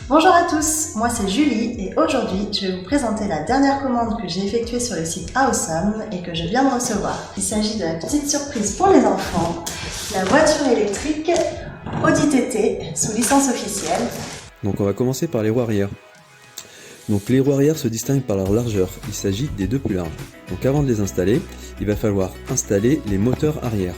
Bonjour à tous, moi c'est Julie et aujourd'hui je vais vous présenter la dernière commande que j'ai effectuée sur le site Awesome et que je viens de recevoir. Il s'agit de la petite surprise pour les enfants, la voiture électrique Audi TT sous licence officielle. Donc on va commencer par les roues arrière. Donc les roues arrière se distinguent par leur largeur, il s'agit des deux plus larges. Donc avant de les installer, il va falloir installer les moteurs arrière.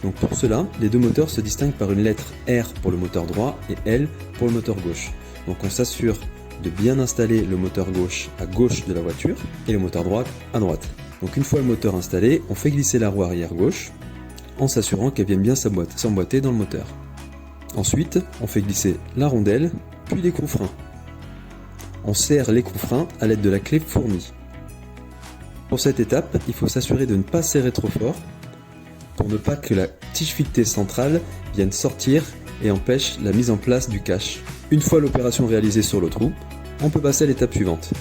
Donc pour cela, les deux moteurs se distinguent par une lettre R pour le moteur droit et L pour le moteur gauche. Donc on s'assure de bien installer le moteur gauche à gauche de la voiture et le moteur droit à droite. Donc une fois le moteur installé, on fait glisser la roue arrière gauche en s'assurant qu'elle vienne bien s'emboîter dans le moteur. Ensuite, on fait glisser la rondelle, puis l'écrou-frein. On serre l'écrou-frein à l'aide de la clé fournie. Pour cette étape, il faut s'assurer de ne pas serrer trop fort pour ne pas que la tige filetée centrale vienne sortir et empêche la mise en place du cache. Une fois l'opération réalisée sur l'autre roue, on peut passer à l'étape suivante.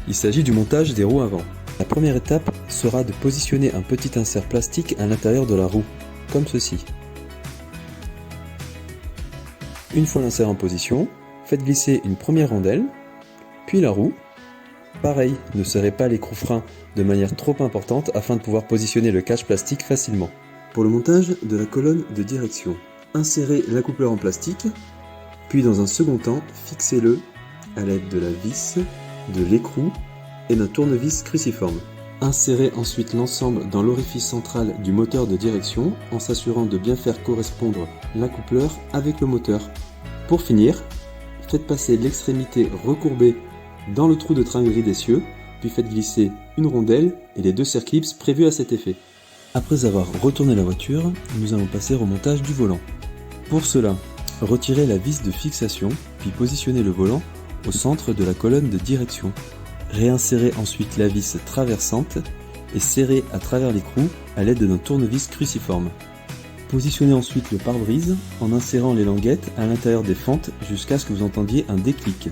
Il s'agit du montage des roues avant. La première étape sera de positionner un petit insert plastique à l'intérieur de la roue, comme ceci. Une fois l'insert en position, faites glisser une première rondelle, puis la roue. Pareil, ne serrez pas l'écrou-frein de manière trop importante afin de pouvoir positionner le cache plastique facilement. Pour le montage de la colonne de direction, insérez l'accoupleur en plastique, puis dans un second temps, fixez-le à l'aide de la vis, de l'écrou et d'un tournevis cruciforme. Insérez ensuite l'ensemble dans l'orifice central du moteur de direction en s'assurant de bien faire correspondre l'accoupleur avec le moteur. Pour finir, faites passer l'extrémité recourbée dans le trou de tringuerie d'essieu, puis faites glisser une rondelle et les deux circlips prévus à cet effet. Après avoir retourné la voiture, nous allons passer au montage du volant. Pour cela, retirez la vis de fixation, puis positionnez le volant au centre de la colonne de direction. Réinsérez ensuite la vis traversante et serrez à travers l'écrou à l'aide d'un tournevis cruciforme. Positionnez ensuite le pare-brise en insérant les languettes à l'intérieur des fentes jusqu'à ce que vous entendiez un déclic.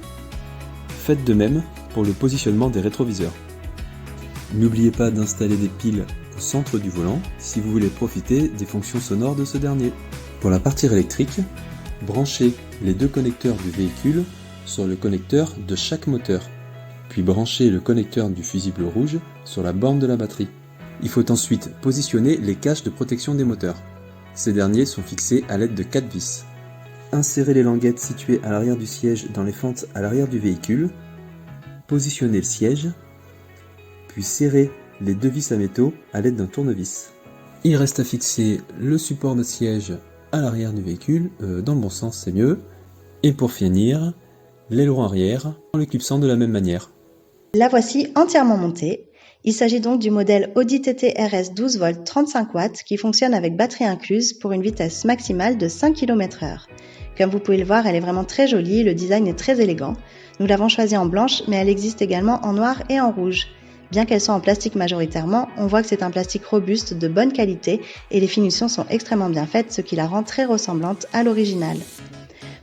Faites de même pour le positionnement des rétroviseurs. N'oubliez pas d'installer des piles au centre du volant si vous voulez profiter des fonctions sonores de ce dernier. Pour la partie électrique, branchez les deux connecteurs du véhicule sur le connecteur de chaque moteur, puis branchez le connecteur du fusible rouge sur la borne de la batterie. Il faut ensuite positionner les caches de protection des moteurs. Ces derniers sont fixés à l'aide de 4 vis. Insérez les languettes situées à l'arrière du siège dans les fentes à l'arrière du véhicule. Positionnez le siège, puis serrez les deux vis à métaux à l'aide d'un tournevis. Il reste à fixer le support de siège à l'arrière du véhicule, dans le bon sens c'est mieux. Et pour finir, l'aileron arrière en le clipsant de la même manière. La voici entièrement montée. Il s'agit donc du modèle Audi TT RS 12 volts 35 watts qui fonctionne avec batterie incluse pour une vitesse maximale de 5 km/h. Comme vous pouvez le voir, elle est vraiment très jolie, le design est très élégant. Nous l'avons choisie en blanche, mais elle existe également en noir et en rouge. Bien qu'elle soit en plastique majoritairement, on voit que c'est un plastique robuste de bonne qualité et les finitions sont extrêmement bien faites, ce qui la rend très ressemblante à l'original.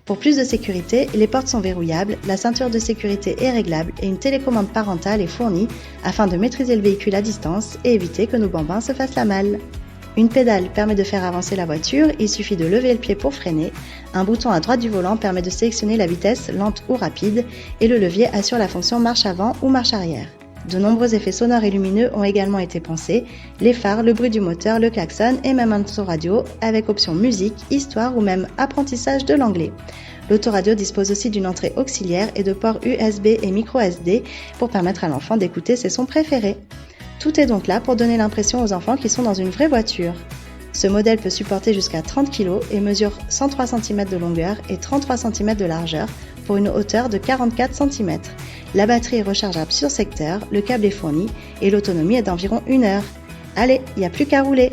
Pour plus de sécurité, les portes sont verrouillables, la ceinture de sécurité est réglable et une télécommande parentale est fournie afin de maîtriser le véhicule à distance et éviter que nos bambins se fassent la malle. Une pédale permet de faire avancer la voiture, il suffit de lever le pied pour freiner. Un bouton à droite du volant permet de sélectionner la vitesse lente ou rapide et le levier assure la fonction marche avant ou marche arrière. De nombreux effets sonores et lumineux ont également été pensés, les phares, le bruit du moteur, le klaxon et même un autoradio avec option musique, histoire ou même apprentissage de l'anglais. L'autoradio dispose aussi d'une entrée auxiliaire et de ports USB et micro SD pour permettre à l'enfant d'écouter ses sons préférés. Tout est donc là pour donner l'impression aux enfants qu'ils sont dans une vraie voiture. Ce modèle peut supporter jusqu'à 30 kg et mesure 103 cm de longueur et 33 cm de largeur pour une hauteur de 44 cm. La batterie est rechargeable sur secteur, le câble est fourni et l'autonomie est d'environ 1 heure. Allez, il n'y a plus qu'à rouler!